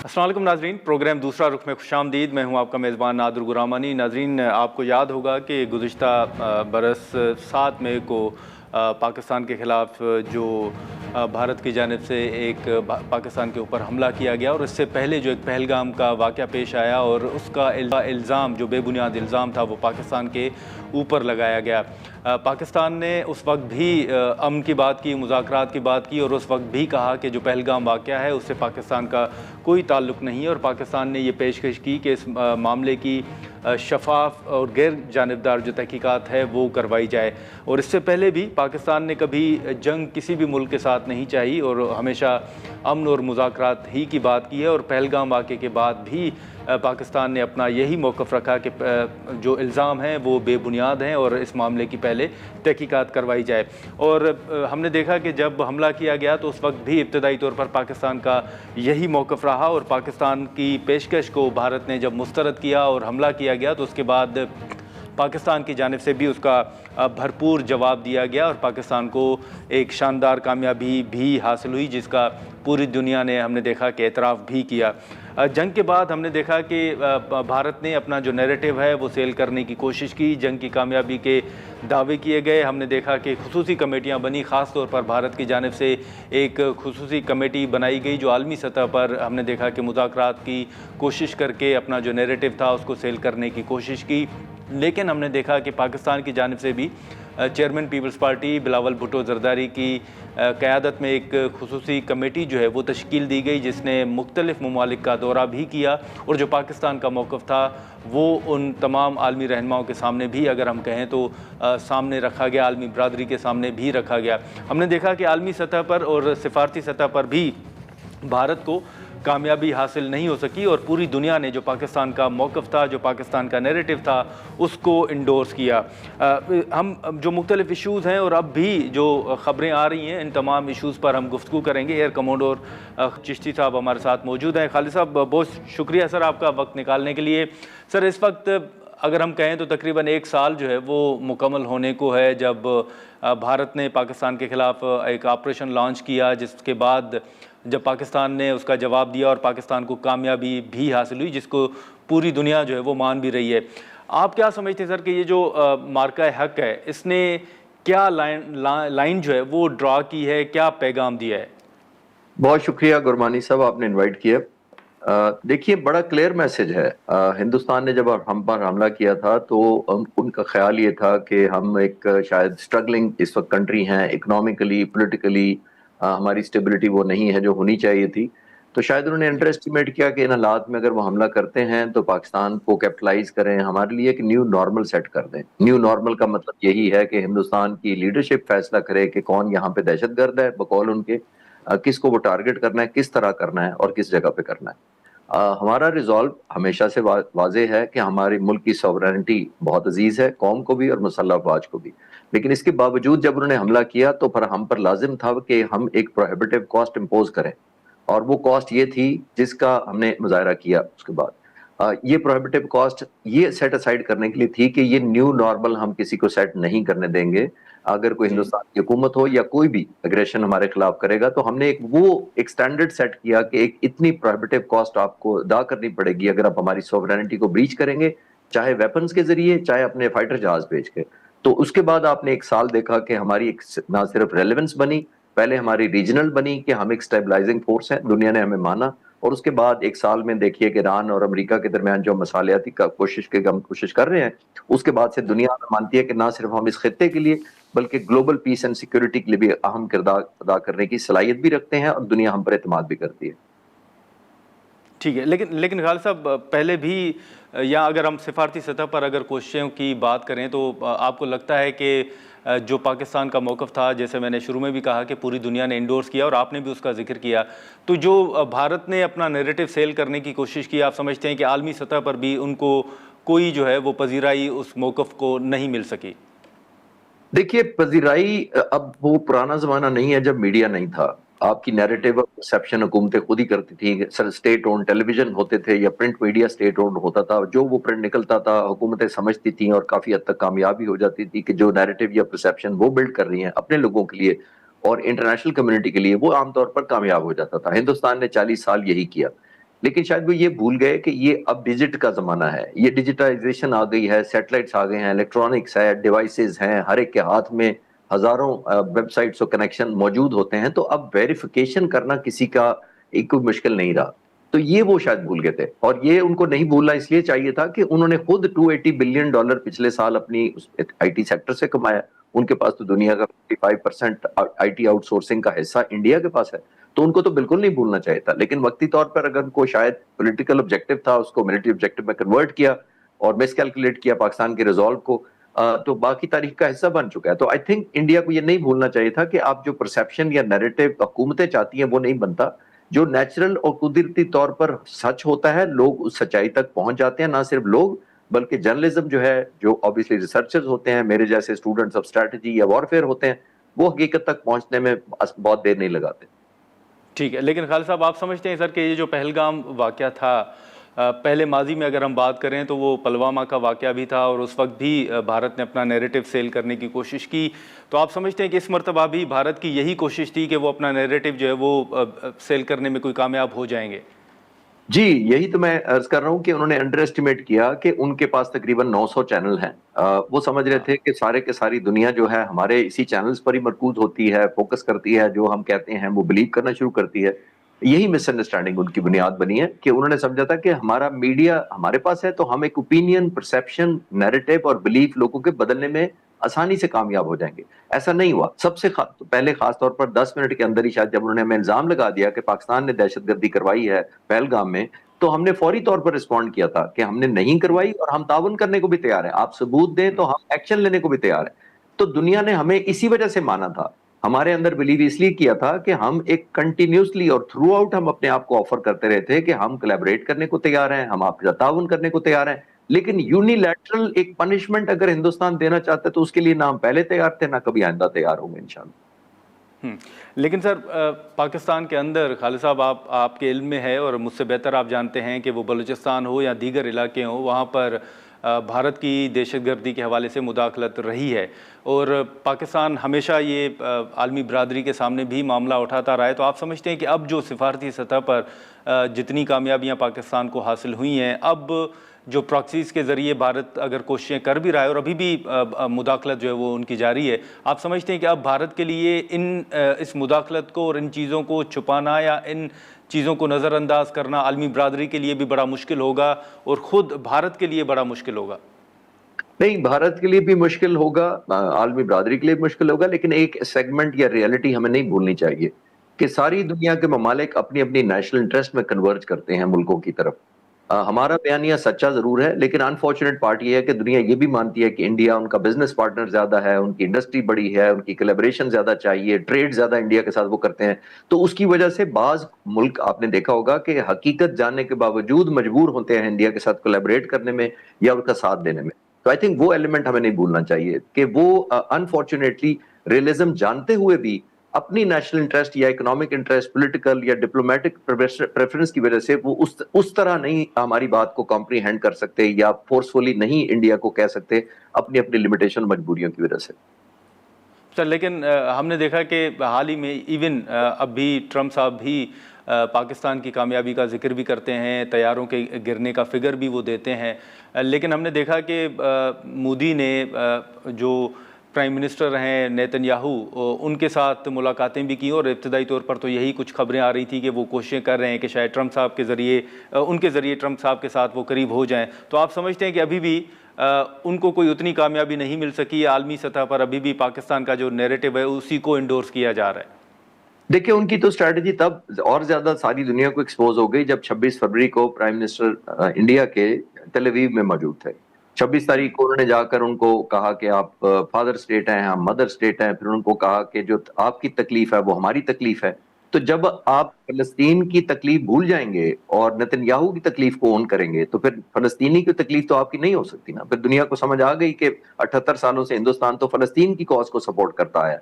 السلام علیکم ناظرین، پروگرام دوسرا رخ میں خوش آمدید۔ میں ہوں آپ کا میزبان نادر غرامانی۔ ناظرین، آپ کو یاد ہوگا کہ گزشتہ برس 7 مئی کو پاکستان کے خلاف جو بھارت کی جانب سے ایک پاکستان کے اوپر حملہ کیا گیا، اور اس سے پہلے جو ایک پہلگام کا واقعہ پیش آیا اور اس کا الزام جو بے بنیاد الزام تھا وہ پاکستان کے اوپر لگایا گیا۔ پاکستان نے اس وقت بھی امن کی بات کی، مذاکرات کی بات کی، اور اس وقت بھی کہا کہ جو پہلگام واقعہ ہے اس سے پاکستان کا کوئی تعلق نہیں ہے، اور پاکستان نے یہ پیشکش کی کہ اس معاملے کی شفاف اور غیر جانبدار جو تحقیقات ہے وہ کروائی جائے۔ اور اس سے پہلے بھی پاکستان نے کبھی جنگ کسی بھی ملک کے ساتھ نہیں چاہی اور ہمیشہ امن اور مذاکرات ہی کی بات کی ہے، اور پہلگام واقعے کے بعد بھی پاکستان نے اپنا یہی موقف رکھا کہ جو الزام ہیں وہ بے بنیاد ہیں اور اس معاملے کی پہلے تحقیقات کروائی جائے۔ اور ہم نے دیکھا کہ جب حملہ کیا گیا تو اس وقت بھی ابتدائی طور پر پاکستان کا یہی موقف رہا، اور پاکستان کی پیشکش کو بھارت نے جب مسترد کیا اور حملہ کیا گیا تو اس کے بعد پاکستان کی جانب سے بھی اس کا بھرپور جواب دیا گیا، اور پاکستان کو ایک شاندار کامیابی بھی حاصل ہوئی جس کا پوری دنیا نے ہم نے دیکھا کہ اعتراف بھی کیا۔ جنگ کے بعد ہم نے دیکھا کہ بھارت نے اپنا جو نیریٹو ہے وہ سیل کرنے کی کوشش کی، جنگ کی کامیابی کے دعوے کیے گئے۔ ہم نے دیکھا کہ خصوصی کمیٹیاں بنی، خاص طور پر بھارت کی جانب سے ایک خصوصی کمیٹی بنائی گئی جو عالمی سطح پر ہم نے دیکھا کہ مذاکرات کی کوشش کر کے اپنا جو نیریٹو تھا اس کو سیل کرنے کی کوشش کی۔ لیکن ہم نے دیکھا کہ پاکستان کی جانب سے بھی چیئرمین پیپلز پارٹی بلاول بھٹو زرداری کی قیادت میں ایک خصوصی کمیٹی جو ہے وہ تشکیل دی گئی، جس نے مختلف ممالک کا دورہ بھی کیا، اور جو پاکستان کا موقف تھا وہ ان تمام عالمی رہنماؤں کے سامنے بھی اگر ہم کہیں تو سامنے رکھا گیا، عالمی برادری کے سامنے بھی رکھا گیا۔ ہم نے دیکھا کہ عالمی سطح پر اور سفارتی سطح پر بھی بھارت کو کامیابی حاصل نہیں ہو سکی، اور پوری دنیا نے جو پاکستان کا موقف تھا، جو پاکستان کا نیریٹو تھا، اس کو انڈورس کیا۔ ہم جو مختلف ایشوز ہیں اور اب بھی جو خبریں آ رہی ہیں ان تمام ایشوز پر ہم گفتگو کریں گے۔ ایئر کموڈور چشتی صاحب ہمارے ساتھ موجود ہیں۔ خالد صاحب، بہت شکریہ سر آپ کا وقت نکالنے کے لیے۔ سر، اس وقت اگر ہم کہیں تو تقریباً 1 سال جو ہے وہ مکمل ہونے کو ہے جب بھارت نے پاکستان کے خلاف ایک آپریشن لانچ کیا، جس کے بعد جب پاکستان نے اس کا جواب دیا اور پاکستان کو کامیابی بھی حاصل ہوئی جس کو پوری دنیا جو ہے وہ مان بھی رہی ہے۔ آپ کیا سمجھتے ہیں سر کہ یہ جو مارکہ حق ہے اس نے کیا لائن جو ہے وہ ڈرا کی ہے، کیا پیغام دیا ہے؟ بہت شکریہ گرمانی صاحب، آپ نے انوائٹ کیا۔ دیکھیے، بڑا کلیئر میسج ہے۔ ہندوستان نے جب ہم پر حملہ کیا تھا تو ان کا خیال یہ تھا کہ ہم ایک شاید سٹرگلنگ اس وقت کنٹری ہیں، اکنامکلی، پولیٹیکلی ہماری سٹیبلٹی وہ نہیں ہے جو ہونی چاہیے تھی، تو شاید انہوں نے انڈر اسٹیمیٹ کیا کہ ان حالات میں اگر وہ حملہ کرتے ہیں تو پاکستان کو کیپٹلائز کریں، ہمارے لیے ایک نیو نارمل سیٹ کر دیں۔ نیو نارمل کا مطلب یہی ہے کہ ہندوستان کی لیڈرشپ فیصلہ کرے کہ کون یہاں پہ دہشت گرد ہے بقول ان کے، کس کو وہ ٹارگٹ کرنا ہے، کس طرح کرنا ہے اور کس جگہ پہ کرنا ہے۔ ہمارا ریزالو ہمیشہ سے واضح ہے کہ ہماری ملک کی سوورنٹی بہت عزیز ہے، قوم کو بھی اور مسلح افواج کو بھی، لیکن اس کے باوجود جب انہوں نے حملہ کیا تو پھر ہم پر لازم تھا کہ ہم ایک پروہیبٹیو کاسٹ امپوز کریں، اور وہ کاسٹ یہ تھی جس کا ہم نے مظاہرہ کیا۔ اس کے بعد یہ پروہیبٹیو کاسٹ یہ سیٹ اسائیڈ کرنے کے لیے تھی کہ یہ نیو نارمل ہم کسی کو سیٹ نہیں کرنے دیں گے۔ اگر کوئی ہندوستان کی حکومت ہو یا کوئی بھی اگریشن ہمارے خلاف کرے گا تو ہم نے ایک سٹینڈرڈ سیٹ کیا کہ ایک اتنی پروہیبٹیو کاسٹ آپ کو ادا کرنی پڑے گی اگر آپ ہماری سوورینٹی کو بریچ کریں گے، چاہے ویپنز کے ذریعے، چاہے اپنے فائٹر جہاز بھیج کے۔ تو اس کے بعد آپ نے 1 سال دیکھا کہ ہماری ایک نہ صرف ریلیونس بنی، پہلے ہماری ریجنل بنی کہ ہم ایک سٹیبلائزنگ فورس ہیں، دنیا نے ہمیں مانا، اور اس کے بعد 1 سال میں دیکھیے کہ ایران اور امریکہ کے درمیان جو مصالحتی ہم کوشش کر رہے ہیں، اس کے بعد سے دنیا مانتی ہے کہ نہ صرف ہم اس خطے کے لیے بلکہ گلوبل پیس اینڈ سیکیورٹی کے لیے بھی اہم کردار ادا کرنے کی صلاحیت بھی رکھتے ہیں، اور دنیا ہم پر اعتماد بھی کرتی ہے۔ ٹھیک ہے، لیکن خالد صاحب، پہلے بھی یا اگر ہم سفارتی سطح پر اگر کوششوں کی بات کریں تو آپ کو لگتا ہے کہ جو پاکستان کا موقف تھا، جیسے میں نے شروع میں بھی کہا کہ پوری دنیا نے انڈورس کیا اور آپ نے بھی اس کا ذکر کیا، تو جو بھارت نے اپنا نیریٹو سیل کرنے کی کوشش کی، آپ سمجھتے ہیں کہ عالمی سطح پر بھی ان کو کوئی جو ہے وہ پذیرائی اس موقف کو نہیں مل سکی؟ دیکھیے، پذیرائی اب وہ پرانا زمانہ نہیں ہے جب میڈیا نہیں تھا۔ آپ کی نیریٹو اور پرسیپشن حکومتیں خود ہی کرتی تھیں، سر سٹیٹ اون ٹیلی ویژن ہوتے تھے یا پرنٹ میڈیا سٹیٹ اون ہوتا تھا، جو وہ پرنٹ نکلتا تھا حکومتیں سمجھتی تھیں اور کافی حد تک کامیابی ہو جاتی تھی کہ جو نیریٹو یا پرسیپشن وہ بلڈ کر رہی ہیں اپنے لوگوں کے لیے اور انٹرنیشنل کمیونٹی کے لیے، وہ عام طور پر کامیاب ہو جاتا تھا۔ ہندوستان نے 40 سال یہی کیا لیکن شاید وہ یہ بھول گئے کہ یہ اب ڈیجٹ کا زمانہ ہے, یہ ڈیجیٹائزیشن آ گئی ہے, سیٹلائٹس آ گئے ہیں, الیکٹرانکس ہے, ڈیوائسز ہیں, ہر ایک کے ہاتھ میں ہزاروں ویب سائٹس اور کنیکشن موجود ہوتے ہیں, تو اب ویریفیکیشن کرنا کسی کا ایک کوئی مشکل نہیں رہا. تو یہ وہ شاید بھول گئے تھے, اور یہ ان کو نہیں بھولنا اس لیے چاہیے تھا کہ انہوں نے خود $280 بلین پچھلے سال اپنی آئی ٹی سیکٹر سے کمایا. ان کے پاس تو دنیا کا 55% آئی ٹی آؤٹ سورسنگ کا حصہ انڈیا کے پاس ہے, تو ان کو تو بالکل نہیں بھولنا چاہیے تھا. لیکن وقتی طور پر اگر ان کو شاید پولیٹیکل آبجیکٹو تھا, اس کو ملٹری آبجیکٹو میں کنورٹ کیا اور مس کیلکولیٹ کیا پاکستان کے ریزالو کو, تو باقی تاریخ کا حصہ بن چکا ہے. تو آئی تھنک انڈیا کو یہ نہیں بھولنا چاہیے تھا کہ آپ جو پرسیپشن یا نیریٹو حکومتیں چاہتی ہیں وہ نہیں بنتا. جو نیچرل اور قدرتی طور پر سچ ہوتا ہے, لوگ اس سچائی تک پہنچ جاتے ہیں. نہ صرف لوگ بلکہ جرنلزم جو ہے, جو obviously ریسرچرز ہوتے ہیں, میرے جیسے اسٹوڈنٹس آف اسٹریٹجی یا وارفیئر ہوتے ہیں, وہ حقیقت تک پہنچنے میں بہت دیر نہیں لگاتے. ٹھیک ہے, لیکن خالد صاحب آپ سمجھتے ہیں سر کہ یہ جو پہلگام واقعہ تھا, پہلے ماضی میں اگر ہم بات کریں تو وہ پلوامہ کا واقعہ بھی تھا اور اس وقت بھی بھارت نے اپنا نیریٹو سیل کرنے کی کوشش کی, تو آپ سمجھتے ہیں کہ اس مرتبہ بھی بھارت کی یہی کوشش تھی کہ وہ اپنا نیریٹو جو ہے وہ سیل کرنے میں کوئی کامیاب ہو جائیں گے؟ جی, یہی تو میں عرض کر رہا ہوں کہ انہوں نے انڈر ایسٹیمیٹ کیا کہ ان کے پاس تقریباً 900 چینل ہیں. وہ سمجھ رہے تھے کہ سارے کے ساری دنیا جو ہے ہمارے اسی چینلز پر ہی مرکوز ہوتی ہے, فوکس کرتی ہے, جو ہم کہتے ہیں وہ بلیو کرنا شروع کرتی ہے. یہی مس انڈرسٹینڈنگ ان کی بنیاد بنی ہے کہ انہوں نے سمجھا تھا کہ ہمارا میڈیا ہمارے پاس ہے تو ہم ایک اوپینین, پرسیپشن, نیریٹو اور بلیف لوگوں کے بدلنے میں آسانی سے کامیاب ہو جائیں گے. ایسا نہیں ہوا. سب سے پہلے خاص طور پر 10 منٹ کے اندر ہی شاید جب انہوں نے ہمیں الزام لگا دیا کہ پاکستان نے دہشت گردی کروائی ہے پہلگام میں, تو ہم نے فوری طور پر رسپونڈ کیا تھا کہ ہم نے نہیں کروائی اور ہم تعاون کرنے کو بھی تیار ہیں, آپ ثبوت دیں تو ہم ایکشن لینے کو بھی تیار ہیں. تو دنیا نے ہمیں اسی وجہ سے مانا تھا, ہمارے اندر بلیو اس لیے کیا تھا کہ ہم ایک کنٹینیوسلی اور تھرو آؤٹ ہم اپنے آپ کو آفر کرتے رہے تھے کہ ہم کولیبریٹ کرنے کو تیار ہیں, ہم آپ کا تعاون کرنے کو تیار ہیں. لیکن یونیلیٹرل ایک پنشمنٹ اگر ہندوستان دینا چاہتا ہے تو اس کے لیے نہ ہم پہلے تیار تھے, نہ کبھی آئندہ تیار ہوں گے انشاءاللہ. لیکن سر پاکستان کے اندر خالد صاحب آپ کے علم میں ہے اور مجھ سے بہتر آپ جانتے ہیں کہ وہ بلوچستان ہو یا دیگر علاقے ہوں, وہاں پر بھارت کی دہشت گردی کے حوالے سے مداخلت رہی ہے اور پاکستان ہمیشہ یہ عالمی برادری کے سامنے بھی معاملہ اٹھاتا رہا ہے. تو آپ سمجھتے ہیں کہ اب جو سفارتی سطح پر جتنی کامیابیاں پاکستان کو حاصل ہوئی ہیں, اب جو پراکسیز کے ذریعے بھارت اگر کوششیں کر بھی رہا ہے اور ابھی بھی مداخلت جو ہے وہ ان کی جاری ہے, آپ سمجھتے ہیں کہ اب بھارت کے لیے اس مداخلت کو اور ان چیزوں کو چھپانا یا ان چیزوں کو نظر انداز کرنا عالمی برادری کے لیے بھی بڑا مشکل ہوگا اور خود بھارت کے لیے بڑا مشکل ہوگا؟ نہیں, بھارت کے لیے بھی مشکل ہوگا, عالمی برادری کے لیے بھی مشکل ہوگا, لیکن ایک سیگمنٹ یا ریئلٹی ہمیں نہیں بھولنی چاہیے کہ ساری دنیا کے ممالک اپنی اپنی نیشنل انٹرسٹ میں کنورج کرتے ہیں ملکوں کی طرف. ہمارا بیانیہ سچا ضرور ہے, لیکن انفارچونیٹ پارٹ یہ ہے کہ دنیا یہ بھی مانتی ہے کہ انڈیا ان کا بزنس پارٹنر زیادہ ہے, ان کی انڈسٹری بڑی ہے, ان کی کولیبریشن زیادہ چاہیے, ٹریڈ زیادہ انڈیا کے ساتھ وہ کرتے ہیں. تو اس کی وجہ سے بعض ملک آپ نے دیکھا ہوگا کہ حقیقت جاننے کے باوجود مجبور ہوتے ہیں انڈیا کے ساتھ کولیبریٹ کرنے میں یا ان کا ساتھ دینے میں. تو آئی تھنک وہ ایلیمنٹ ہمیں نہیں بھولنا چاہیے کہ وہ انفارچونیٹلی ریئلزم جانتے ہوئے بھی اپنی نیشنل انٹرسٹ یا اکنامک انٹرسٹ, پولیٹیکل یا ڈپلومیٹک پریفرنس کی وجہ سے وہ اس طرح نہیں ہماری بات کو کمپریہینڈ کر سکتے یا فورسفلی نہیں انڈیا کو کہہ سکتے اپنی اپنی لمیٹیشن مجبوریوں کی وجہ سے. سر لیکن ہم نے دیکھا کہ حال ہی میں ایون اب بھی ٹرمپ صاحب بھی پاکستان کی کامیابی کا ذکر بھی کرتے ہیں, طیاروں کے گرنے کا فگر بھی وہ دیتے ہیں, لیکن ہم نے دیکھا کہ مودی نے جو پرائم منسٹر ہیں نیتن یاہو, ان کے ساتھ ملاقاتیں بھی کی اور ابتدائی طور پر تو یہی کچھ خبریں آ رہی تھی کہ وہ کوششیں کر رہے ہیں کہ شاید ٹرمپ صاحب کے ذریعے ان کے ذریعے ٹرمپ صاحب کے ساتھ وہ قریب ہو جائیں. تو آپ سمجھتے ہیں کہ ابھی بھی ان کو کوئی اتنی کامیابی نہیں مل سکی, عالمی سطح پر ابھی بھی پاکستان کا جو نیریٹو ہے اسی کو انڈورس کیا جا رہا ہے؟ دیکھیں, ان کی تو اسٹریٹجی تب اور زیادہ ساری دنیا کو ایکسپوز ہو گئی جب 26 فروری کو پرائم منسٹر انڈیا کے تل اویو میں موجود تھے. 26 تاریخ کو انہوں نے جا کر ان کو کہا کہ آپ فادر اسٹیٹ ہیں, ہم مدر اسٹیٹ ہیں. پھر ان کو کہا کہ جو آپ کی تکلیف ہے وہ ہماری تکلیف ہے. تو جب آپ فلسطین کی تکلیف بھول جائیں گے اور نتن یاہو کی تکلیف کو اون کریں گے تو پھر فلسطینی کی تکلیف تو آپ کی نہیں ہو سکتی نا. پھر دنیا کو سمجھ آ گئی کہ 78 سالوں سے ہندوستان تو فلسطین کی کاز کو سپورٹ کرتا ہے.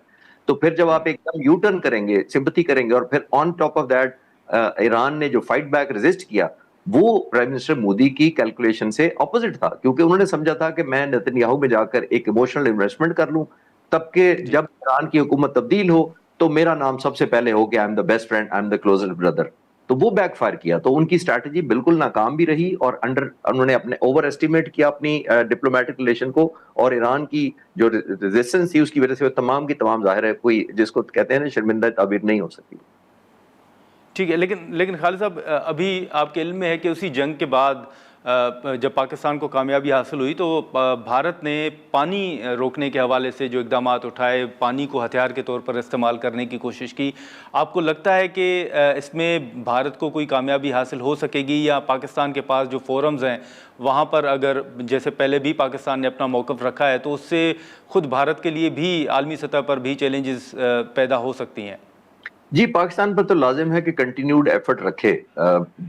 تو پھر جب آپ ایک دم یو ٹرن کریں گے, سمپتھی کریں گے, اور پھر on top of that Iran نے جو فائٹ بیک ریزسٹ کیا, وہ پرائم منسٹر مودی کی کیلکولیشن سے اپوزٹ تھا, کیونکہ انہوں نے سمجھا تھا کہ میں نتن یاہو میں جا کر ایک ایموشنل انویسٹمنٹ کر لوں, تب کہ جب ایران کی حکومت تبدیل ہو تو میرا نام سب سے پہلے ہو کہ I am the best friend, I am the closer brother. تو وہ بیک فائر کیا. تو ان کی اسٹریٹجی بالکل ناکام بھی رہی اور انہوں نے اپنے اوور ایسٹیمیٹ کیا اپنی ڈپلومیٹک ریلیشن کو, اور ایران کی جو ریزسٹنس تھی اس کی وجہ سے وہ تمام کی تمام ظاہر ہے کوئی جس کو کہتے ہیں نا شرمندہ تعبیر نہیں ہو سکی. ٹھیک ہے, لیکن خالد صاحب ابھی آپ کے علم میں ہے کہ اسی جنگ کے بعد جب پاکستان کو کامیابی حاصل ہوئی تو بھارت نے پانی روکنے کے حوالے سے جو اقدامات اٹھائے, پانی کو ہتھیار کے طور پر استعمال کرنے کی کوشش کی. آپ کو لگتا ہے کہ اس میں بھارت کو کوئی کامیابی حاصل ہو سکے گی, یا پاکستان کے پاس جو فورمز ہیں وہاں پر اگر جیسے پہلے بھی پاکستان نے اپنا موقف رکھا ہے تو اس سے خود بھارت کے لیے بھی عالمی سطح پر بھی چیلنجز پیدا ہو سکتی ہیں؟ جی, پاکستان پر تو لازم ہے کہ کنٹینیوڈ ایفرٹ رکھے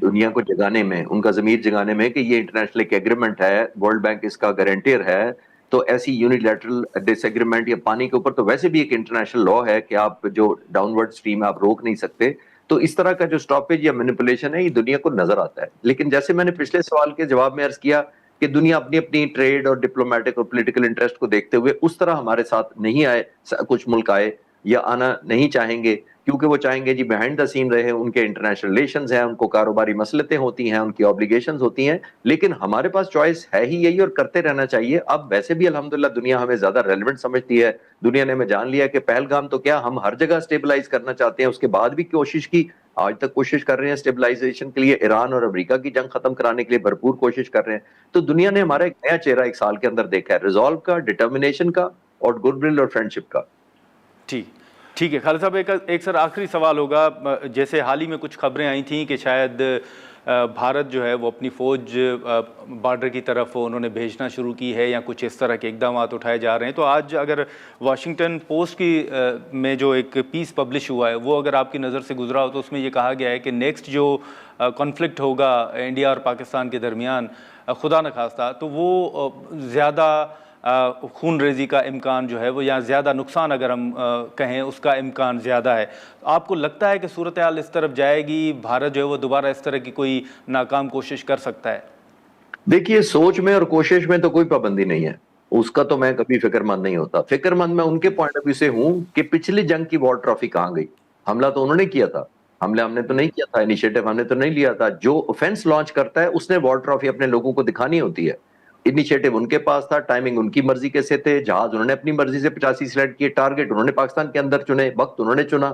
دنیا کو جگانے میں, ان کا ضمیر جگانے میں کہ یہ انٹرنیشنل ایک ایگریمنٹ ہے, ورلڈ بینک اس کا گارنٹیر ہے, تو ایسی یونیلیٹرل ڈس ایگریمنٹ یا پانی کے اوپر تو ویسے بھی ایک انٹرنیشنل لا ہے کہ آپ جو ڈاؤن ورڈ سٹریم ہے آپ روک نہیں سکتے. تو اس طرح کا جو سٹاپیج یا مینیپولیشن ہے یہ دنیا کو نظر آتا ہے. لیکن جیسے میں نے پچھلے سوال کے جواب میں عرض کیا کہ دنیا اپنی اپنی ٹریڈ اور ڈپلومیٹک اور پولیٹیکل انٹرسٹ کو دیکھتے ہوئے اس طرح ہمارے ساتھ نہیں آئے, کچھ ملک آئے یا آنا نہیں چاہیں گے, کیونکہ وہ چاہیں گے جی بیہائنڈ دا سین رہے, ان کے انٹرنیشنل ریلیشنز ہیں, ان کو کاروباری مصلحتیں ہوتی ہیں, ان کی اوبلیگیشنز ہوتی ہیں. لیکن ہمارے پاس چوائس ہے ہی یہی اور کرتے رہنا چاہیے. اب ویسے بھی الحمدللہ دنیا ہمیں زیادہ ریلیونٹ سمجھتی ہے, دنیا نے ہمیں جان لیا کہ پہلگام تو کیا ہم ہر جگہ سٹیبلائز کرنا چاہتے ہیں. اس کے بعد بھی کوشش کی, آج تک کوشش کر رہے ہیں سٹیبلائزیشن کے لیے, ایران اور امریکہ کی جنگ ختم کرانے کے لیے بھرپور کوشش کر رہے ہیں. تو دنیا نے ہمارا ایک نیا چہرہ ایک سال کے اندر دیکھا ہے, ریزالو کا, ڈٹرمنیشن کا اور گڈ ول اور فرینڈشپ کا. ٹھیک ہے خالد صاحب, ایک سر آخری سوال ہوگا. جیسے حال ہی میں کچھ خبریں آئی تھیں کہ شاید بھارت جو ہے وہ اپنی فوج بارڈر کی طرف انہوں نے بھیجنا شروع کی ہے یا کچھ اس طرح کے اقدامات اٹھائے جا رہے ہیں. تو آج اگر واشنگٹن پوسٹ کی میں جو ایک پیس پبلش ہوا ہے وہ اگر آپ کی نظر سے گزرا ہو تو اس میں یہ کہا گیا ہے کہ نیکسٹ جو کانفلکٹ ہوگا انڈیا اور پاکستان کے درمیان, خدا نخواستہ, تو وہ زیادہ خون ریزی کا امکان جو ہے وہ, یا زیادہ نقصان اگر ہم کہیں اس کا امکان زیادہ ہے. آپ کو لگتا ہے کہ صورتحال اس طرف جائے گی, بھارت جو ہے وہ دوبارہ اس طرح کی کوئی ناکام کوشش کر سکتا ہے؟ دیکھیے, سوچ میں اور کوشش میں تو کوئی پابندی نہیں ہے, اس کا تو میں کبھی فکر مند نہیں ہوتا. فکر مند میں ان کے پوائنٹ آف ویو سے ہوں کہ پچھلی جنگ کی وار ٹرافی کہاں گئی. حملہ تو انہوں نے کیا تھا, حملہ ہم نے تو نہیں کیا تھا, انیشیٹو ہم نے تو نہیں لیا تھا. جو اوفینس لانچ کرتا ہے اس نے وار ٹرافی اپنے لوگوں کو دکھانی ہوتی ہے. انیشیٹو ان کے پاس تھا, ٹائمنگ ان کی مرضی کے سے تھے, جہاز انہوں نے اپنی مرضی سے 85 سلیکٹ کیے, ٹارگٹ انہوں نے پاکستان کے اندر چنے, وقت انہوں نے چنا,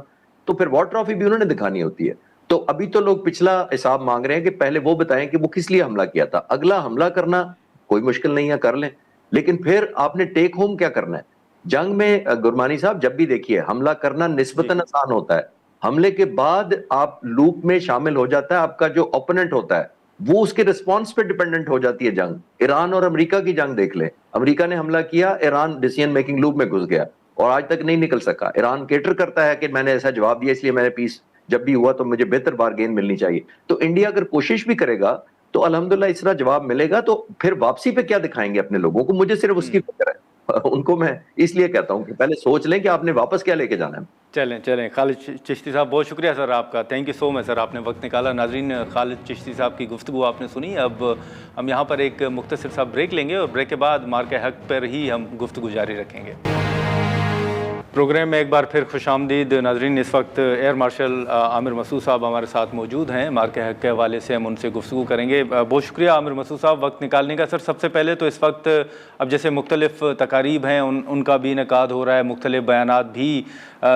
تو پھر وار ٹرافی بھی انہوں نے دکھانی ہوتی ہے. تو ابھی تو لوگ پچھلا حساب مانگ رہے ہیں کہ پہلے وہ بتائیں کہ وہ کس لیے حملہ کیا تھا. اگلا حملہ کرنا کوئی مشکل نہیں ہے, کر لیں, لیکن پھر آپ نے ٹیک ہوم کیا کرنا ہے. جنگ میں گرمانی صاحب جب بھی دیکھیے حملہ کرنا نسبتاً آسان ہوتا ہے, حملے کے بعد آپ لوپ میں شامل ہو جاتا ہے آپ کا جو اوپوننٹ ہوتا ہے, وہ اس کے رسپانس پہ ڈیپینڈنٹ ہو جاتی ہے جنگ. ایران اور امریکہ کی جنگ دیکھ لیں, امریکہ نے حملہ کیا, ایران ڈیسیژن میکنگ لوپ میں گھس گیا اور آج تک نہیں نکل سکا. ایران کیٹر کرتا ہے کہ میں نے ایسا جواب دیا اس لیے میں نے پیس جب بھی ہوا تو مجھے بہتر بارگین ملنی چاہیے. تو انڈیا اگر کوشش بھی کرے گا تو الحمدللہ اس طرح جواب ملے گا. تو پھر واپسی پہ کیا دکھائیں گے اپنے لوگوں کو, مجھے صرف اس کی فکر ہے. ان کو میں اس لیے کہتا ہوں کہ پہلے سوچ لیں کہ آپ نے واپس کیا لے کے جانا ہے. چلیں خالد چشتی صاحب, بہت شکریہ سر آپ کا, تھینک یو سو مچ سر, آپ نے وقت نکالا. ناظرین, خالد چشتی صاحب کی گفتگو آپ نے سنی. اب ہم یہاں پر ایک مختصر سا بریک لیں گے اور بریک کے بعد مارکہ حق پر ہی ہم گفتگو جاری رکھیں گے. پروگرام میں ایک بار پھر خوش آمدید. ناظرین, اس وقت ایئر مارشل عامر مسعود صاحب ہمارے ساتھ موجود ہیں. مارکہ حق کے حوالے سے ہم ان سے گفتگو کریں گے. بہت شکریہ عامر مسعود صاحب وقت نکالنے کا. سر, سب سے پہلے تو اس وقت اب جیسے مختلف تقاریب ہیں ان کا بھی انعقاد ہو رہا ہے, مختلف بیانات بھی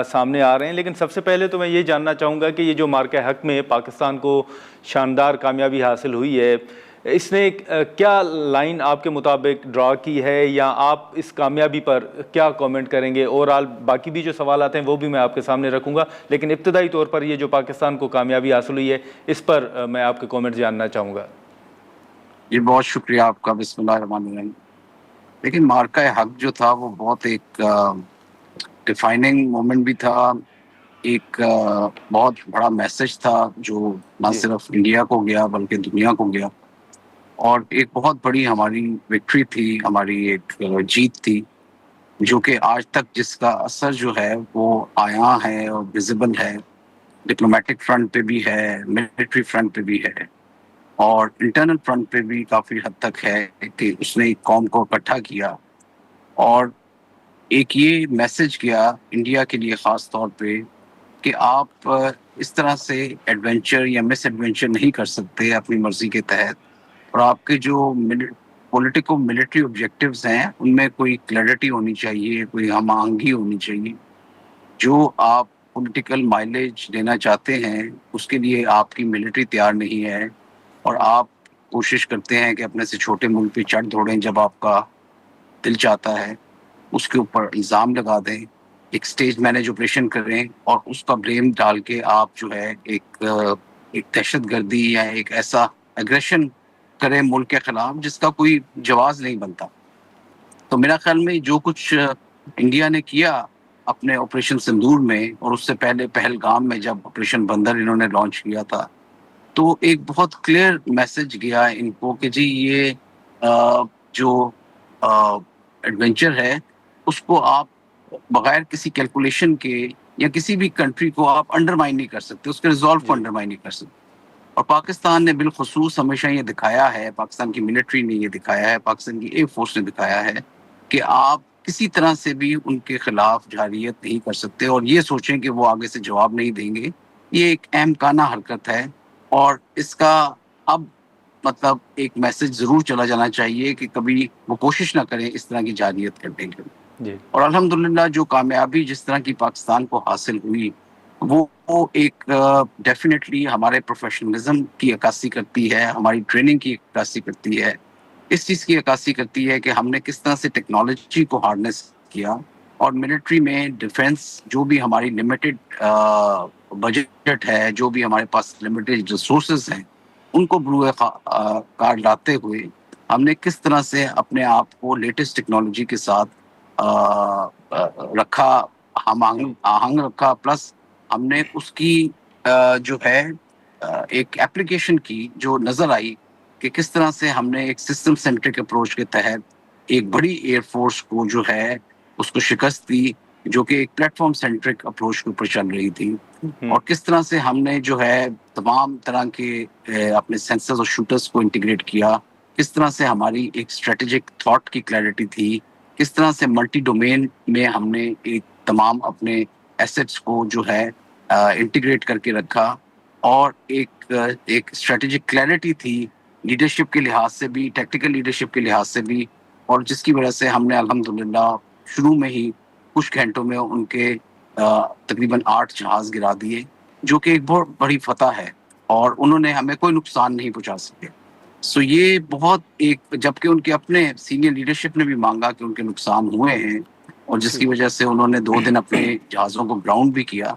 سامنے آ رہے ہیں, لیکن سب سے پہلے تو میں یہ جاننا چاہوں گا کہ یہ جو مارکہ حق میں پاکستان کو شاندار کامیابی حاصل ہوئی ہے, اس نے کیا لائن آپ کے مطابق ڈرا کی ہے, یا آپ اس کامیابی پر کیا کومنٹ کریں گے؟ اوورآل باقی بھی جو سوالات ہیں وہ بھی میں آپ کے سامنے رکھوں گا, لیکن ابتدائی طور پر یہ جو پاکستان کو کامیابی حاصل ہوئی ہے اس پر میں آپ کے کومنٹ جاننا چاہوں گا. جی, بہت شکریہ آپ کا. بسم اللہ الرحمن الرحیم. لیکن مارکہ حق جو تھا وہ بہت ایک ڈیفائننگ مومنٹ بھی تھا, ایک بہت بڑا میسج تھا جو نہ صرف انڈیا کو گیا بلکہ دنیا کو گیا, اور ایک بہت بڑی ہماری وکٹری تھی, ہماری ایک جیت تھی, جو کہ آج تک جس کا اثر جو ہے وہ عیاں ہے اور ویزیبل ہے. ڈپلومیٹک فرنٹ پہ بھی ہے, ملٹری فرنٹ پہ بھی ہے, اور انٹرنل فرنٹ پہ بھی کافی حد تک ہے کہ اس نے ایک قوم کو اکٹھا کیا اور ایک یہ میسج کیا انڈیا کے لیے خاص طور پہ کہ آپ اس طرح سے ایڈونچر یا مس ایڈونچر نہیں کر سکتے اپنی مرضی کے تحت، اور آپ کے جو پولیٹیکو ملٹری آبجیکٹیوز ہیں ان میں کوئی کلیئرٹی ہونی چاہیے، کوئی ہم آہنگی ہونی چاہیے. جو آپ پولیٹیکل مائلیج لینا چاہتے ہیں اس کے لیے آپ کی ملٹری تیار نہیں ہے، اور آپ کوشش کرتے ہیں کہ اپنے سے چھوٹے ملک پہ چڑھ دوڑیں جب آپ کا دل چاہتا ہے، اس کے اوپر الزام لگا دیں، ایک سٹیج مینج آپریشن کریں اور اس کا بلیم ڈال کے آپ جو ہے ایک دہشت گردی یا ایک ایسا اگریشن کریں ملک کے خلاف جس کا کوئی جواز نہیں بنتا. تو میرا خیال میں جو کچھ انڈیا نے کیا اپنے آپریشن سندور میں، اور اس سے پہلے پہلگام میں جب آپریشن بندر انہوں نے لانچ کیا تھا، تو ایک بہت کلیئر میسج گیا ان کو کہ جی یہ جو ایڈونچر ہے اس کو آپ بغیر کسی کیلکولیشن کے یا کسی بھی کنٹری کو آپ انڈرمائن نہیں کر سکتے، اس کے ریزالو کو انڈرمائن نہیں کر سکتے. اور پاکستان نے بالخصوص ہمیشہ یہ دکھایا ہے، پاکستان کی ملٹری نے یہ دکھایا ہے، پاکستان کی ایئر فورس نے دکھایا ہے کہ آپ کسی طرح سے بھی ان کے خلاف جارحیت نہیں کر سکتے اور یہ سوچیں کہ وہ آگے سے جواب نہیں دیں گے. یہ ایک احمقانہ حرکت ہے، اور اس کا اب مطلب ایک میسج ضرور چلا جانا چاہیے کہ کبھی وہ کوشش نہ کریں اس طرح کی جارحیت کرنے کی. جی اور الحمدللہ جو کامیابی جس طرح کی پاکستان کو حاصل ہوئی وہ ایک ڈیفینیٹلی ہمارے پروفیشنلزم کی عکاسی کرتی ہے، ہماری ٹریننگ کی عکاسی کرتی ہے، اس چیز کی عکاسی کرتی ہے کہ ہم نے کس طرح سے ٹیکنالوجی کو ہارنس کیا، اور ملٹری میں ڈیفنس جو بھی ہماری لمیٹڈ بجٹ ہے، جو بھی ہمارے پاس لمیٹڈ ریسورسز ہیں، ان کو بروئے کار لاتے ہوئے ہم نے کس طرح سے اپنے آپ کو لیٹسٹ ٹیکنالوجی کے ساتھ رکھا، ہم آہنگ رکھا، پلس ہم نے اس کی جو ہے ایک ایپلیکیشن کی جو نظر آئی کہ کس طرح سے ہم نے ایک سسٹم سینٹرک اپروچ کے تحت ایک بڑی ایئر فورس کو جو ہے اس کو شکست دی، جو کہ ایک پلیٹ فارم سینٹرک اپروچ کے اوپر چل رہی تھی. اور کس طرح سے ہم نے جو ہے تمام طرح کے اپنے سینسرز اور شوٹرز کو انٹیگریٹ کیا، کس طرح سے ہماری ایک اسٹریٹجک تھاٹ کی کلیئرٹی تھی، کس طرح سے ملٹی ڈومین میں ہم نے ایک تمام اپنے ایسٹس کو جو ہے انٹیگریٹ کر کے رکھا، اور ایک اسٹریٹجک کلیئرٹی تھی لیڈرشپ کے لحاظ سے بھی، ٹیکٹیکل لیڈرشپ کے لحاظ سے بھی، اور جس کی وجہ سے ہم نے الحمدللہ شروع میں ہی کچھ گھنٹوں میں ان کے تقریباً 8 جہاز گرا دیے، جو کہ ایک بہت بڑی فتح ہے، اور انہوں نے ہمیں کوئی نقصان نہیں پہنچا سکے. سو یہ بہت ایک، جبکہ ان کے اپنے سینئر لیڈرشپ نے بھی مانگا کہ ان کے نقصان ہوئے ہیں، اور جس کی وجہ سے انہوں نے 2 دن اپنے جہازوں کو گراؤنڈ بھی کیا.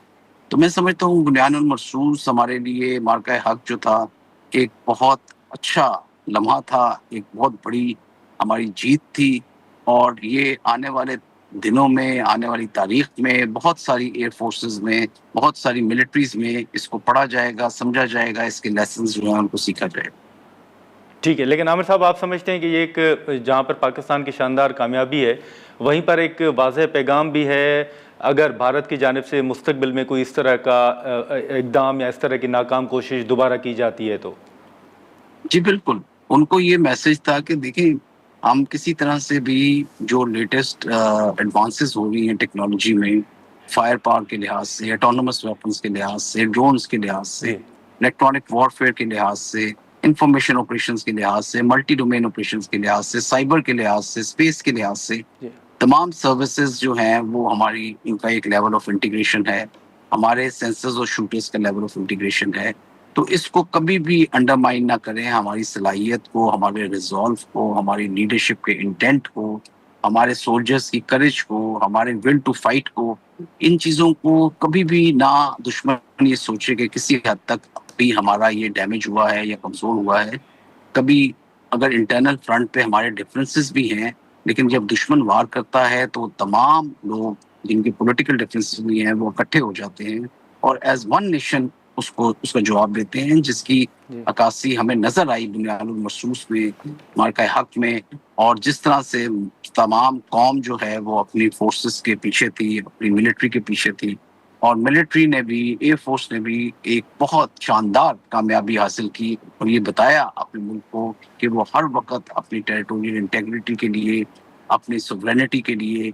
تو میں سمجھتا ہوں بنیان المرصوص ہمارے لیے مارکہ حق جو تھا ایک بہت اچھا لمحہ تھا، ایک بہت بڑی ہماری جیت تھی، اور یہ آنے والے دنوں میں، آنے والی تاریخ میں بہت ساری ایئر فورسز میں، بہت ساری ملٹریز میں اس کو پڑھا جائے گا، سمجھا جائے گا، اس کے لیسنز جو ہیں ان کو سیکھا جائے گا. ٹھیک ہے، لیکن عامر صاحب آپ سمجھتے ہیں کہ یہ ایک جہاں پر پاکستان کی شاندار کامیابی ہے وہیں پر ایک واضح پیغام بھی ہے اگر بھارت کی جانب سے مستقبل میں کوئی اس طرح کا اقدام یا اس طرح کی ناکام کوشش دوبارہ کی جاتی ہے تو؟ جی بالکل، ان کو یہ میسج تھا کہ دیکھیں ہم کسی طرح سے بھی جو لیٹسٹ ایڈوانسز ہو رہی ہیں ٹیکنالوجی میں، فائر پاور کے لحاظ سے، آٹونومس ویپنس کے لحاظ سے، ڈرونز کے لحاظ سے، الیکٹرانک وارفیئر کے لحاظ سے، انفارمیشن آپریشنز کے لحاظ سے، ملٹی ڈومین آپریشنز کے لحاظ سے، سائبر کے لحاظ سے، اسپیس کے لحاظ سے، تمام سروسز جو ہیں وہ ہماری ان کا ایک لیول آف انٹیگریشن ہے، ہمارے سینسرز اور شوٹرز کا لیول آف انٹیگریشن ہے. تو اس کو کبھی بھی انڈرمائن نہ کریں، ہماری صلاحیت کو، ہمارے ریزالو کو، ہماری لیڈرشپ کے انٹینٹ کو، ہمارے سولجرز کی کریج کو، ہمارے ول ٹو فائٹ کو، ان چیزوں کو کبھی بھی نہ دشمن یہ سوچے کہ کسی حد تک بھی ہمارا یہ ڈیمیج ہوا ہے یا کمزور ہوا ہے. کبھی اگر انٹرنل فرنٹ پہ ہمارے ڈفرینسز بھی ہیں، لیکن جب دشمن وار کرتا ہے تو تمام لوگ جن کے پولیٹیکل ڈفرینسز بھی ہیں وہ اکٹھے ہو جاتے ہیں اور ایز ون نیشن اس کا جواب دیتے ہیں، جس کی عکاسی ہمیں نظر آئی بنیان المرصوص میں، مارکہ حق میں، اور جس طرح سے تمام قوم جو ہے وہ اپنی فورسز کے پیچھے تھی، اپنی ملٹری کے پیچھے تھی، اور ملٹری نے بھی، ایئر فورس نے بھی ایک بہت شاندار کامیابی حاصل کی، اور یہ بتایا اپنے ملک کو کہ وہ ہر وقت اپنی ٹیریٹوریل انٹیگریٹی کے لیے، اپنی سوورینٹی کے لیے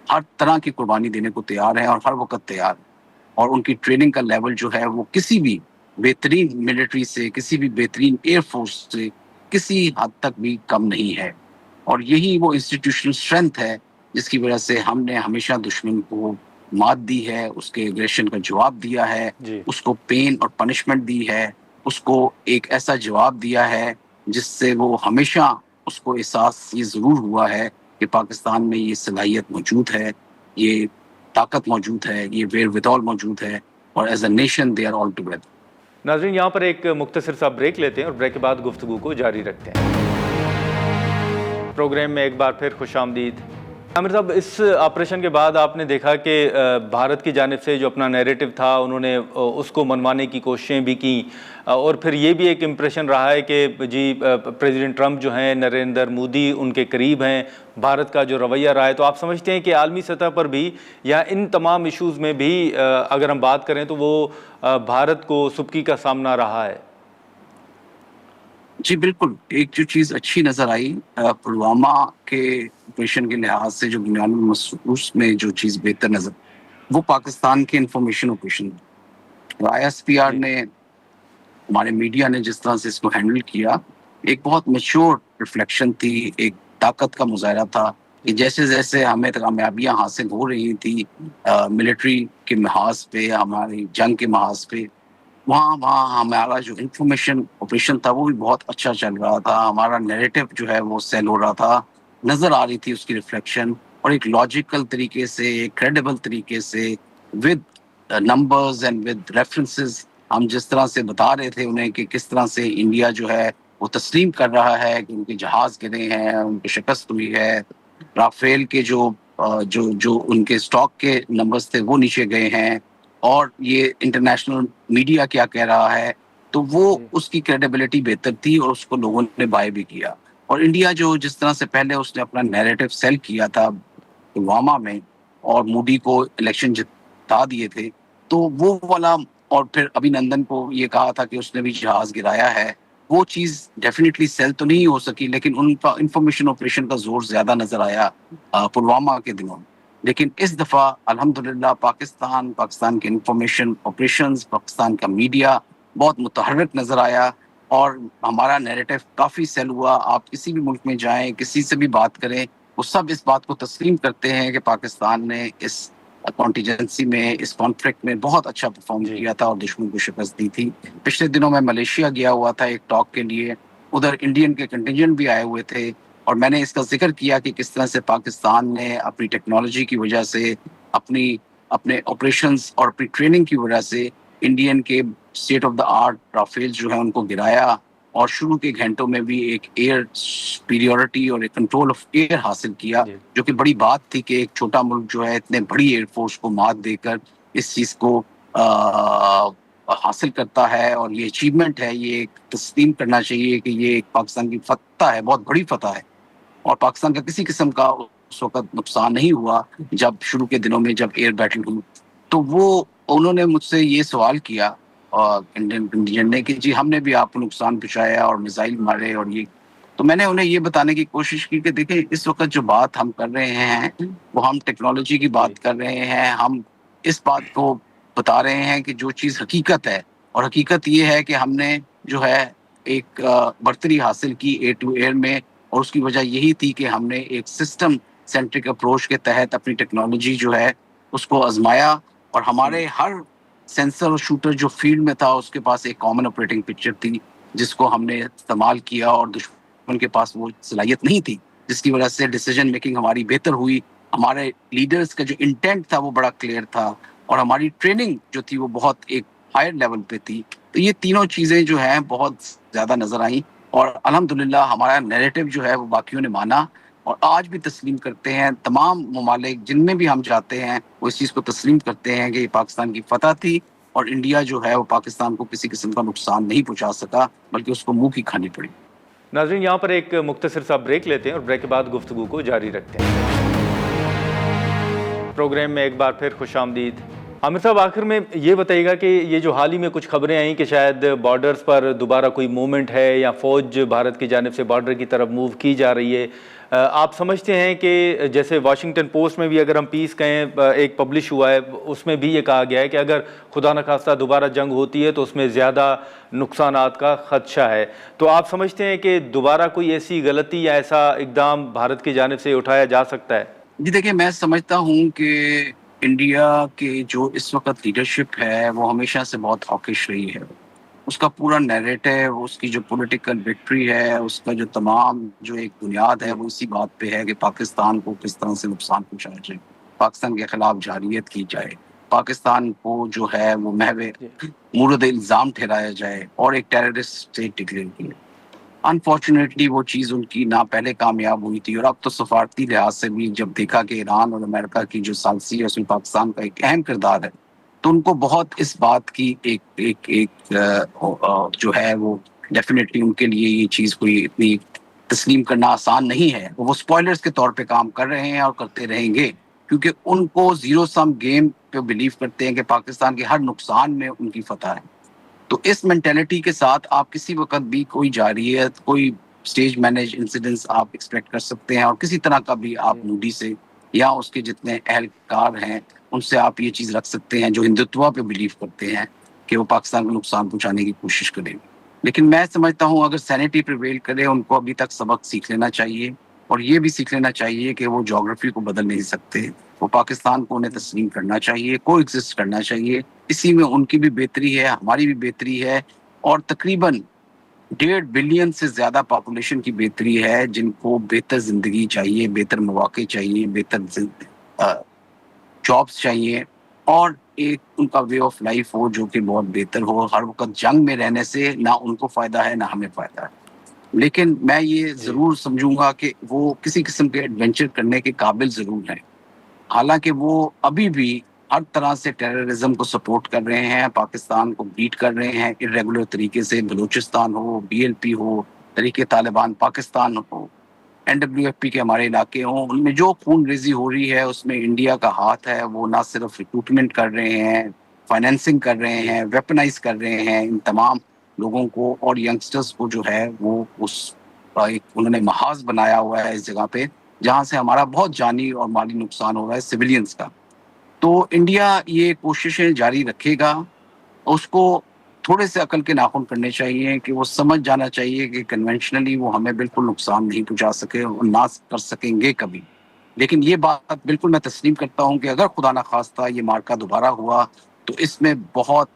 ہر طرح کی قربانی دینے کو تیار ہے اور ہر وقت تیار ہے. اور ان کی ٹریننگ کا لیول جو ہے وہ کسی بھی بہترین ملٹری سے، کسی بھی بہترین ایئر فورس سے کسی حد تک بھی کم نہیں ہے. اور یہی وہ انسٹیٹیوشنل اسٹرینتھ ہے جس کی وجہ سے ہم نے ہمیشہ دشمن کو مات دی ہے، اس کے ایگریشن کا جواب دیا ہے، جی اس کو پین اور پنشمنٹ دی ہے، اس کو ایک ایسا جواب دیا ہے جس سے وہ ہمیشہ اس کو احساس یہ ضرور ہوا ہے کہ پاکستان میں یہ صلاحیت موجود ہے، یہ طاقت موجود ہے، یہ ویئر ودال موجود ہے، اور as a nation they are all together. ناظرین، یہاں پر ایک مختصر سا بریک لیتے ہیں اور بریک کے بعد گفتگو کو جاری رکھتے ہیں. پروگرام میں ایک بار پھر خوش آمدید. عامر صاحب، اس آپریشن کے بعد آپ نے دیکھا کہ بھارت کی جانب سے جو اپنا نیریٹو تھا انہوں نے اس کو منوانے کی کوششیں بھی کیں، اور پھر یہ بھی ایک امپریشن رہا ہے کہ جی پریزیڈنٹ ٹرمپ جو ہیں نریندر مودی ان کے قریب ہیں، بھارت کا جو رویہ رہا ہے. تو آپ سمجھتے ہیں کہ عالمی سطح پر بھی یا ان تمام ایشوز میں بھی اگر ہم بات کریں تو وہ بھارت کو سبکی کا سامنا رہا ہے؟ جی بالکل. ایک جو چیز اچھی نظر آئی پلوامہ کے آپریشن کے لحاظ سے، جو بنیاد اس میں جو چیز بہتر نظر، وہ پاکستان کے information operation. I S P R ji نے، ہمارے میڈیا نے جس طرح سے اس کو ہینڈل کیا، ایک بہت میچور ریفلیکشن تھی، ایک طاقت کا مظاہرہ تھا کہ جیسے جیسے ہمیں کامیابیاں حاصل ہو رہی تھی ملٹری کے محاذ پہ، ہماری جنگ کے محاذ پہ، وہاں ہمارا جو انفارمیشن آپریشن تھا وہ بھی بہت اچھا چل رہا تھا. ہمارا نیریٹو جو ہے وہ سیل ہو رہا تھا، نظر آ رہی تھی اس کی ریفلیکشن، اور ایک لاجیکل طریقے سے، ایک کریڈیبل طریقے سے، with numbers and with references, ہم جس طرح سے بتا رہے تھے انہیں کہ کس طرح سے انڈیا جو ہے وہ تسلیم کر رہا ہے کہ ان کے جہاز گرے ہیں، ان کی شکست ہوئی ہے، رافیل کے جو ان کے سٹاک کے نمبرز تھے وہ نیچے گئے ہیں، اور یہ انٹرنیشنل میڈیا کیا کہہ رہا ہے، تو وہ جی اس کی کریڈیبلٹی بہتر تھی اور اس کو لوگوں نے بائی بھی کیا. اور انڈیا جو جس طرح سے پہلے اس نے اپنا نیریٹو سیل کیا تھا پلوامہ میں اور مودی کو الیکشن جتا دیے تھے، تو وہ والا، اور پھر ابھی نندن کو یہ کہا تھا کہ اس نے بھی جہاز گرایا ہے، وہ چیز ڈیفینیٹلی سیل تو نہیں ہو سکی، لیکن ان کا انفارمیشن آپریشن کا زور زیادہ نظر آیا پلوامہ کے دنوں میں. لیکن اس دفعہ الحمدللہ پاکستان کے انفارمیشن آپریشنز، پاکستان کا میڈیا بہت متحرک نظر آیا، اور ہمارا نیریٹو کافی سیل ہوا. آپ کسی بھی ملک میں جائیں، کسی سے بھی بات کریں، وہ سب اس بات کو تسلیم کرتے ہیں کہ پاکستان نے اس کانٹیجنسی میں، اس کانفلکٹ میں بہت اچھا پرفارم جی کیا تھا اور دشمن کو شکست دی تھی. پچھلے دنوں میں ملیشیا گیا ہوا تھا ایک ٹاک کے لیے، ادھر انڈین کے کنٹینجنٹ بھی آئے ہوئے تھے، اور میں نے اس کا ذکر کیا کہ کس طرح سے پاکستان نے اپنی ٹیکنالوجی کی وجہ سے، اپنے آپریشنز اور اپنی ٹریننگ کی وجہ سے انڈین کے state of the art Rafale جو ہے ان کو گرایا، اور شروع کے گھنٹوں میں بھی ایک ایئر سپیریورٹی اور ایک کنٹرول آف ایئر حاصل کیا، جی جو کہ بڑی بات تھی کہ ایک چھوٹا ملک جو ہے اتنے بڑی ایئر فورس کو مات دے کر اس چیز کو حاصل کرتا ہے. اور یہ اچیومنٹ ہے، یہ ایک تسلیم کرنا چاہیے کہ یہ ایک پاکستان کی فتح ہے، بہت بڑی فتح ہے، اور پاکستان کا کسی قسم کا اس وقت نقصان نہیں ہوا جب شروع کے دنوں میں جب ایئر بیٹل ہوئی. تو انہوں نے مجھ سے یہ سوال کیا انڈین کنٹینجنٹ نے کہ جی ہم نے بھی آپ کو نقصان پہنچایا اور میزائل مارے اور یہ. تو میں نے انہیں یہ بتانے کی کوشش کی کہ دیکھیں اس وقت جو بات ہم کر رہے ہیں وہ ہم ٹیکنالوجی کی جی بات کر رہے ہیں، ہم اس بات کو بتا رہے ہیں کہ جو چیز حقیقت ہے، اور حقیقت یہ ہے کہ ہم نے جو ہے ایک برتری حاصل کی اے ٹو ایئر میں، اور اس کی وجہ یہی تھی کہ ہم نے ایک سسٹم سینٹرک اپروچ کے تحت اپنی ٹیکنالوجی جو ہے اس کو آزمایا، اور ہمارے ہر سینسر اور شوٹر جو فیلڈ میں تھا اس کے پاس ایک کامن آپریٹنگ پکچر تھی جس کو ہم نے استعمال کیا، اور دشمن کے پاس وہ صلاحیت نہیں تھی، جس کی وجہ سے ڈیسیجن میکنگ ہماری بہتر ہوئی. ہمارے لیڈرز کا جو انٹینٹ تھا وہ بڑا کلیئر تھا، اور ہماری ٹریننگ جو تھی وہ بہت ایک ہائر لیول پہ تھی. تو یہ تینوں چیزیں جو ہیں بہت زیادہ نظر آئیں، اور الحمدللہ ہمارا نیریٹو جو ہے وہ باقیوں نے مانا، اور آج بھی تسلیم کرتے ہیں. تمام ممالک جن میں بھی ہم جاتے ہیں وہ اس چیز کو تسلیم کرتے ہیں کہ یہ پاکستان کی فتح تھی، اور انڈیا جو ہے وہ پاکستان کو کسی قسم کا نقصان نہیں پہنچا سکا، بلکہ اس کو منہ کی کھانی پڑی. ناظرین، یہاں پر ایک مختصر سا بریک لیتے ہیں اور بریک کے بعد گفتگو کو جاری رکھتے ہیں. پروگرام میں ایک بار پھر خوش آمدید. عامر صاحب، آخر میں یہ بتائیے گا کہ یہ جو حال ہی میں کچھ خبریں آئیں کہ شاید بارڈرز پر دوبارہ کوئی موومنٹ ہے یا فوج بھارت کی جانب سے بارڈر کی طرف موو کی جا رہی ہے، آپ سمجھتے ہیں کہ جیسے واشنگٹن پوسٹ میں بھی اگر ہم پیس کہیں ایک پبلش ہوا ہے، اس میں بھی یہ کہا گیا ہے کہ اگر خدا نخواستہ دوبارہ جنگ ہوتی ہے تو اس میں زیادہ نقصانات کا خدشہ ہے، تو آپ سمجھتے ہیں کہ دوبارہ کوئی ایسی غلطی یا ایسا اقدام بھارت کی جانب سے اٹھایا جا سکتا ہے؟ جی دیکھیں، میں سمجھتا ہوں کہ انڈیا کے جو اس وقت لیڈرشپ ہے وہ ہمیشہ سے بہت ہاکش رہی ہے. اس کا پورا نیریٹو، اس کی جو پولیٹیکل وکٹری ہے، اس کا جو تمام جو ایک بنیاد ہے وہ اسی بات پہ ہے کہ پاکستان کو کس طرح سے نقصان پہنچایا جائے، پاکستان کے خلاف جارحیت کی جائے، پاکستان کو جو ہے وہ محو مورد الزام ٹھہرایا جائے اور ایک ٹیررسٹ اسٹیٹ ڈکلیئر کی. انفارچونیٹلی وہ چیز ان کی نہ پہلے کامیاب ہوئی تھی، اور اب تو سفارتی لحاظ سے بھی جب دیکھا کہ ایران اور امریکہ کی جو ثالثی ہے اس میں پاکستان کا ایک اہم کردار ہے، تو ان کو بہت اس بات کی ایک جو ہے وہ ڈیفینیٹلی ان کے لیے یہ چیز کوئی اتنی تسلیم کرنا آسان نہیں ہے. وہ اسپوائلرز کے طور پہ کام کر رہے ہیں اور کرتے رہیں گے، کیونکہ ان کو زیرو سم گیم پہ بلیو کرتے ہیں کہ پاکستان کے ہر نقصان میں ان کی فتح ہے. تو اس مینٹیلٹی کے ساتھ آپ کسی وقت بھی کوئی جارحیت، کوئی اسٹیج مینج انسیڈنٹس آپ ایکسپیکٹ کر سکتے ہیں، اور کسی طرح کا بھی آپ مودی سے یا اس کے جتنے اہلکار ہیں ان سے آپ یہ چیز رکھ سکتے ہیں جو ہندوتوا پہ بلیو کرتے ہیں کہ وہ پاکستان کو نقصان پہنچانے کی کوشش کریں. لیکن میں سمجھتا ہوں اگر سینٹی پریویل کرے، ان کو ابھی تک سبق سیکھ لینا چاہیے، اور یہ بھی سیکھ لینا چاہیے کہ وہ جغرافی کو بدل نہیں سکتے. وہ پاکستان کو انہیں تسلیم کرنا چاہیے، کو ایگزسٹ کرنا چاہیے. اسی میں ان کی بھی بہتری ہے، ہماری بھی بہتری ہے، اور تقریباً 1.5 بلین سے زیادہ پاپولیشن کی بہتری ہے جن کو بہتر زندگی چاہیے، بہتر مواقع چاہیے، بہتر جابس چاہیے، اور ایک ان کا وے آف لائف ہو جو کہ بہت بہتر ہو. ہر وقت جنگ میں رہنے سے نہ ان کو فائدہ ہے نہ ہمیں فائدہ ہے. لیکن میں یہ ضرور سمجھوں گا کہ وہ کسی قسم کے ایڈونچر کرنے کے قابل ضرور ہیں، حالانکہ وہ ابھی بھی ہر طرح سے ٹیررزم کو سپورٹ کر رہے ہیں، پاکستان کو بیٹ کر رہے ہیں irregular طریقے سے. بلوچستان ہو، BLP ہو، تحریک طالبان پاکستان ہو، NWFP کے ہمارے علاقے ہوں، ان میں جو خون ریزی ہو رہی ہے اس میں انڈیا کا ہاتھ ہے. وہ نہ صرف ریکروٹمنٹ کر رہے ہیں، فائنینسنگ کر رہے ہیں، ویپنائز کر رہے ہیں ان تمام لوگوں کو، اور ینگسٹرز کو جو ہے وہ اس ایک انہوں نے محاذ بنایا ہوا ہے اس جگہ پہ جہاں سے ہمارا بہت جانی اور مالی نقصان ہو رہا ہے سویلینز کا. تو انڈیا یہ کوششیں جاری رکھے گا. اس کو تھوڑے سے عقل کے ناخن کرنے چاہیے کہ وہ سمجھ جانا چاہیے کہ کنونشنلی وہ ہمیں بالکل نقصان نہیں پہنچا سکے اور نہ کر سکیں گے کبھی. لیکن یہ بات بالکل میں تسلیم کرتا ہوں کہ اگر خدا نخواستہ یہ مارکا دوبارہ ہوا تو اس میں بہت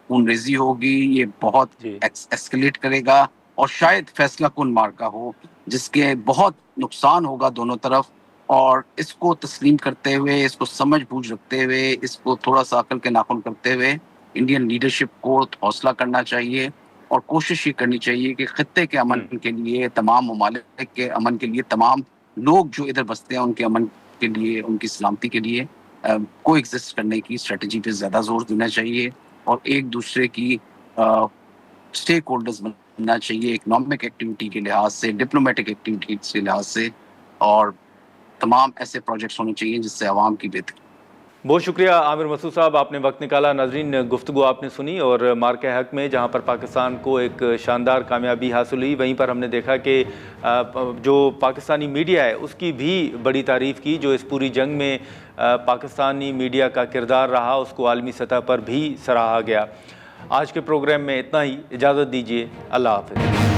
خون ریزی ہوگی، یہ بہت ایسکلیٹ کرے گا، اور شاید فیصلہ کن مارکا ہو جس کے بہت نقصان ہوگا دونوں طرف. اور اس کو تسلیم کرتے ہوئے، اس کو سمجھ بوجھ رکھتے ہوئے، اس کو تھوڑا سا عقل کے ناخن کرتے ہوئے انڈین لیڈرشپ کو حوصلہ کرنا چاہیے، اور کوشش یہ کرنی چاہیے کہ خطے کے امن کے لیے، تمام ممالک کے امن کے لیے، تمام لوگ جو ادھر بستے ہیں ان کے امن کے لیے، ان کی سلامتی کے لیے کو ایگزسٹ کرنے کی اسٹریٹجی پہ زیادہ زور دینا چاہیے، اور ایک دوسرے کی اسٹیک ہولڈرز بننا چاہیے اکنامک ایکٹیویٹی کے لحاظ سے، ڈپلومیٹک ایکٹیویٹی کے لحاظ سے، اور تمام ایسے پروجیکٹس ہونے چاہیے جس سے عوام کی بہتری. بہت شکریہ عامر مسعود صاحب، آپ نے وقت نکالا. ناظرین، گفتگو آپ نے سنی، اور مارکہ حق میں جہاں پر پاکستان کو ایک شاندار کامیابی حاصل ہوئی، وہیں پر ہم نے دیکھا کہ جو پاکستانی میڈیا ہے اس کی بھی بڑی تعریف کی. جو اس پوری جنگ میں پاکستانی میڈیا کا کردار رہا اس کو عالمی سطح پر بھی سراہا گیا. آج کے پروگرام میں اتنا ہی. اجازت دیجیے. اللہ حافظ.